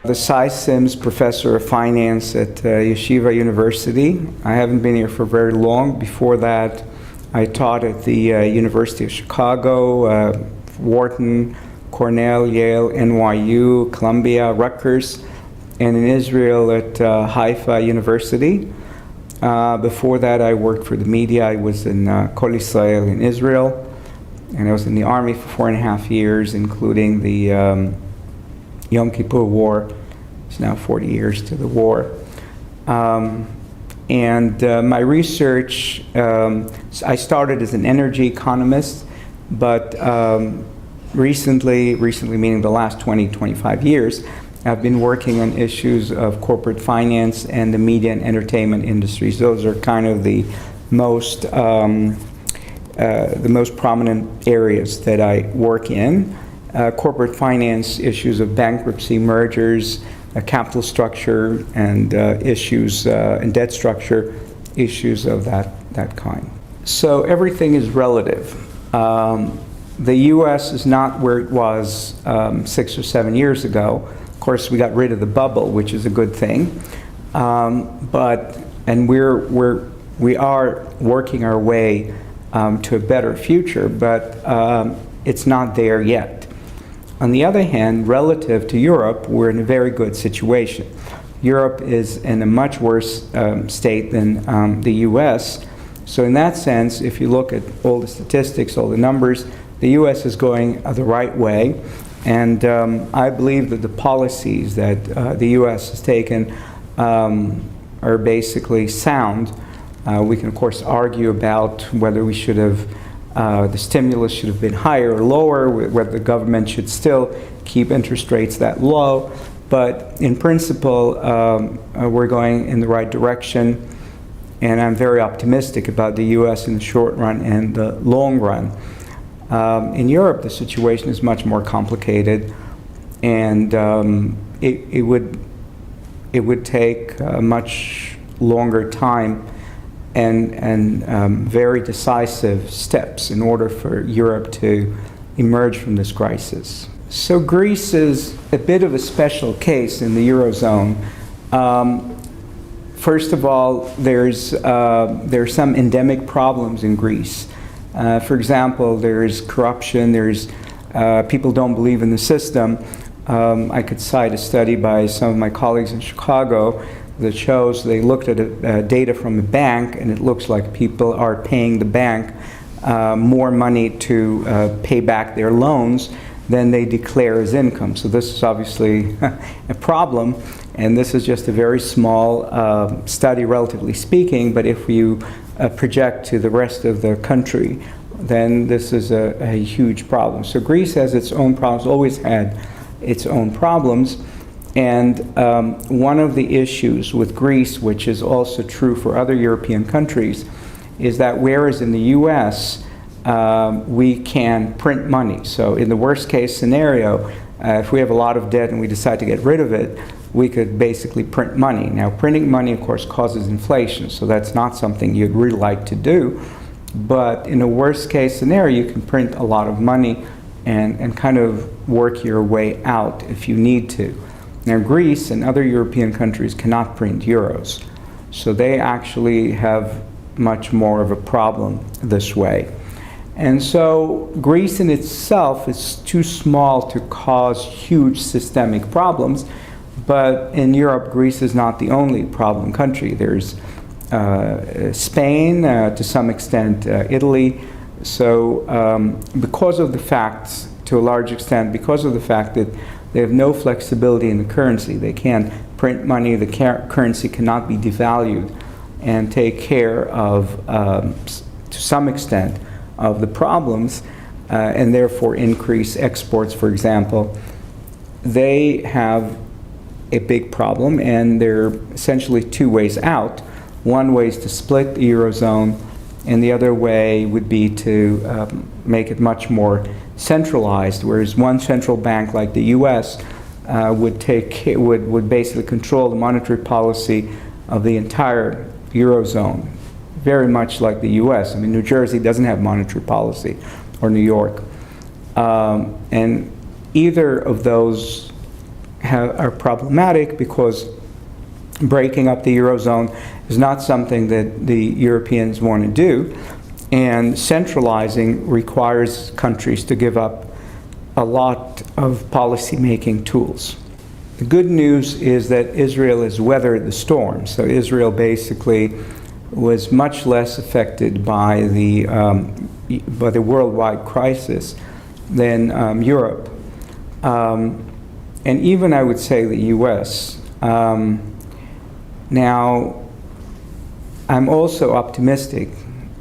The Cy Sims Professor of Finance at Yeshiva University. I haven't been here for very long. Before that, I taught at the University of Chicago, Wharton, Cornell, Yale, NYU, Columbia, Rutgers, and in Israel at Haifa University. Before that, I worked for the media. I was in Kol Israel in Israel, and I was in the army for 4.5 years, including the Yom Kippur War. It's now 40 years to the war. My research, I started as an energy economist, but recently meaning the last 20-25 years, I've been working on issues of corporate finance and the media and entertainment industries. Those are kind of the most prominent areas that I work in. Corporate finance, issues of bankruptcy, mergers, capital structure, and issues and debt structure, issues of that kind. So everything is relative. The U.S. is not where it was 6 or 7 years ago. Of course, we got rid of the bubble, which is a good thing. We are working our way to a better future, but it's not there yet. On the other hand, relative to Europe, we're in a very good situation. Europe is in a much worse state than the U.S. So in that sense, if you look at all the statistics, all the numbers, the U.S. is going the right way. And I believe that the policies that the U.S. has taken are basically sound. We can, of course, argue about whether we should have the stimulus should have been higher or lower, whether the government should still keep interest rates that low. But in principle, we're going in the right direction, and I'm very optimistic about the U.S. in the short run and the long run. In Europe, the situation is much more complicated, and it would take much longer time and very decisive steps in order for Europe to emerge from this crisis. So Greece is a bit of a special case in the Eurozone. First of all, there's some endemic problems in Greece. For example, there's corruption, there's people don't believe in the system. I could cite a study by some of my colleagues in Chicago that shows they looked at data from a bank, and it looks like people are paying the bank more money to pay back their loans than they declare as income. So this is obviously a problem, and this is just a very small study, relatively speaking, but if you project to the rest of the country, then this is a huge problem. So Greece has its own problems, always had its own problems. And one of the issues with Greece, which is also true for other European countries, is that whereas in the U.S. We can print money. So in the worst case scenario, if we have a lot of debt and we decide to get rid of it, we could basically print money. Now, printing money, of course, causes inflation, so that's not something you'd really like to do. But in a worst case scenario, you can print a lot of money and kind of work your way out if you need to. Now, Greece and other European countries cannot print euros, so they actually have much more of a problem this way. And so Greece in itself is too small to cause huge systemic problems, but in Europe, Greece is not the only problem country. There's Spain, to some extent Italy. So because of the fact, to a large extent, because of the fact that they have no flexibility in the currency, they can't print money, the currency cannot be devalued and take care of, to some extent, of the problems and therefore increase exports, for example. They have a big problem, and there are essentially two ways out. One way is to split the Eurozone, and the other way would be to make it much more centralized, whereas one central bank like the U.S. would basically control the monetary policy of the entire Eurozone, very much like the U.S. I mean, New Jersey doesn't have monetary policy, or New York. And either of those are problematic because breaking up the Eurozone is not something that the Europeans want to do, and centralizing requires countries to give up a lot of policy-making tools. The good news is that Israel has weathered the storm. So Israel basically was much less affected by the worldwide crisis than Europe. And even I would say the US. Now, I'm also optimistic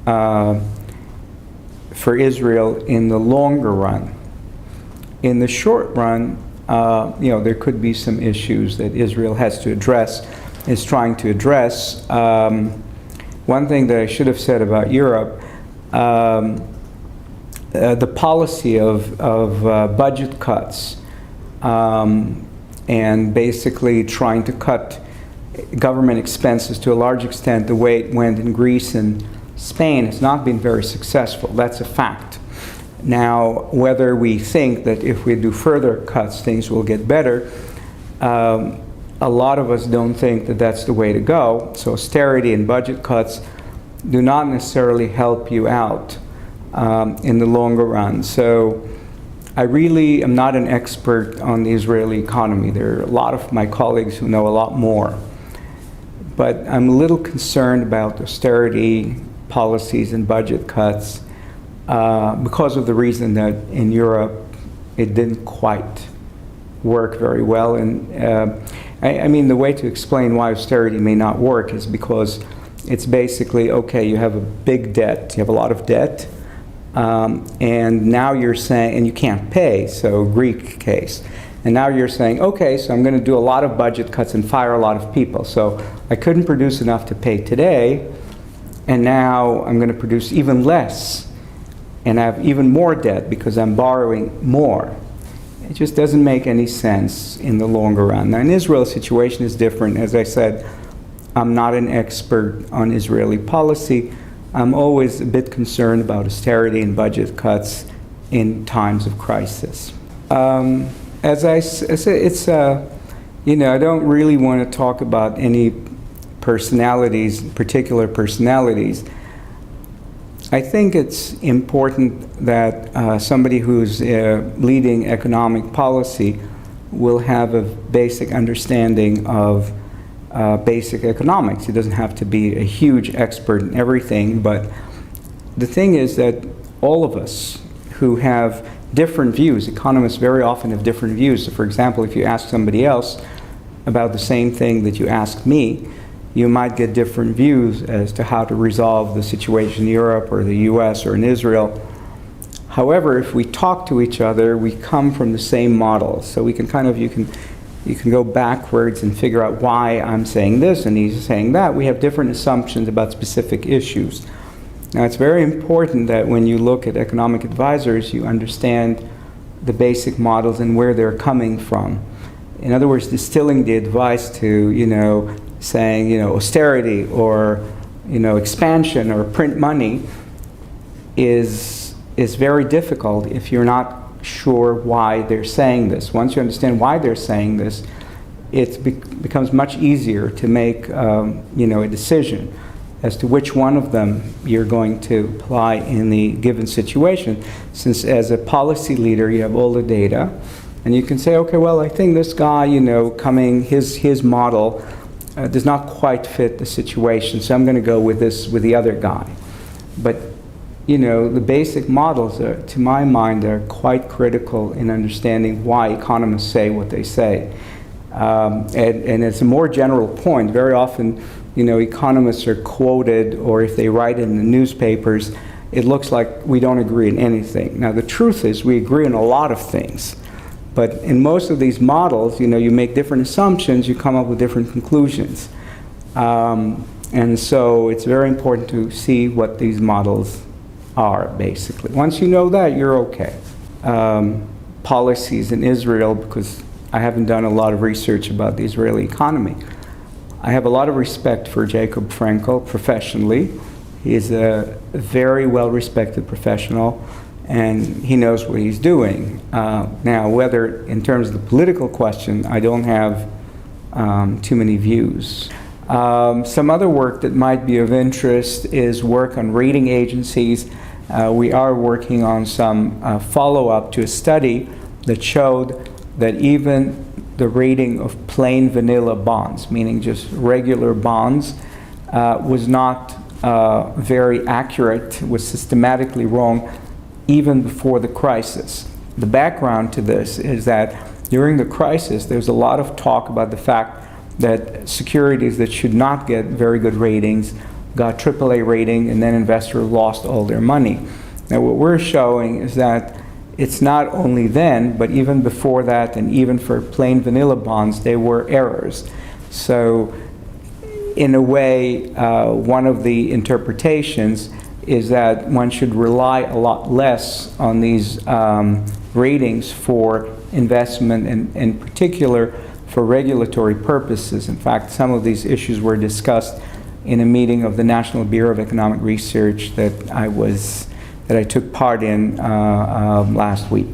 for Israel in the longer run. In the short run, there could be some issues that Israel has to address, is trying to address. One thing that I should have said about Europe, the policy of budget cuts and basically trying to cut government expenses to a large extent the way it went in Greece and Spain has not been very successful. That's a fact. Now, whether we think that if we do further cuts, things will get better, a lot of us don't think that that's the way to go. So austerity and budget cuts do not necessarily help you out in the longer run. So I really am not an expert on the Israeli economy. There are a lot of my colleagues who know a lot more. But I'm a little concerned about austerity policies and budget cuts because of the reason that in Europe it didn't quite work very well. And I mean, the way to explain why austerity may not work is because it's basically, okay, you have a big debt, you have a lot of debt, and now you're saying, and you can't pay, so Greek case. And now you're saying, okay, so I'm going to do a lot of budget cuts and fire a lot of people. So I couldn't produce enough to pay today, and now I'm going to produce even less, and I have even more debt because I'm borrowing more. It just doesn't make any sense in the longer run. Now, in Israel, the situation is different. As I said, I'm not an expert on Israeli policy. I'm always a bit concerned about austerity and budget cuts in times of crisis. As I said, it's, I don't really want to talk about any personalities, particular personalities. I think it's important that somebody who's leading economic policy will have a basic understanding of basic economics. He doesn't have to be a huge expert in everything, but the thing is that all of us who have different views, economists very often have different views. So for example, if you ask somebody else about the same thing that you asked me, you might get different views as to how to resolve the situation in Europe or the US or in Israel. However, if we talk to each other, we come from the same model. So we can you can go backwards and figure out why I'm saying this and he's saying that. We have different assumptions about specific issues. Now, it's very important that when you look at economic advisors, you understand the basic models and where they're coming from. In other words, distilling the advice to, saying, austerity or, expansion or print money is very difficult if you're not sure why they're saying this. Once you understand why they're saying this, it becomes much easier to make, a decision as to which one of them you're going to apply in the given situation. Since as a policy leader, you have all the data, and you can say, okay, well, I think this guy, his model does not quite fit the situation, so I'm going to go with the other guy. But, the basic models, to my mind, are quite critical in understanding why economists say what they say. And it's a more general point. Very often, economists are quoted, or if they write in the newspapers, it looks like we don't agree in anything. Now, the truth is we agree on a lot of things. But in most of these models, you make different assumptions, you come up with different conclusions. And so it's very important to see what these models are, basically. Once you know that, you're okay. Policies in Israel, because I haven't done a lot of research about the Israeli economy. I have a lot of respect for Jacob Frenkel professionally. He is a very well-respected professional, and he knows what he's doing. Now, whether in terms of the political question, I don't have too many views. Some other work that might be of interest is work on rating agencies. We are working on some follow-up to a study that showed that even the rating of plain vanilla bonds, meaning just regular bonds, was not very accurate, was systematically wrong even before the crisis. The background to this is that during the crisis, there's a lot of talk about the fact that securities that should not get very good ratings got AAA rating, and then investors lost all their money. Now what we're showing is that it's not only then, but even before that, and even for plain vanilla bonds, there were errors. So in a way, one of the interpretations is that one should rely a lot less on these ratings for investment, and in particular for regulatory purposes. In fact, some of these issues were discussed in a meeting of the National Bureau of Economic Research that I took part in last week.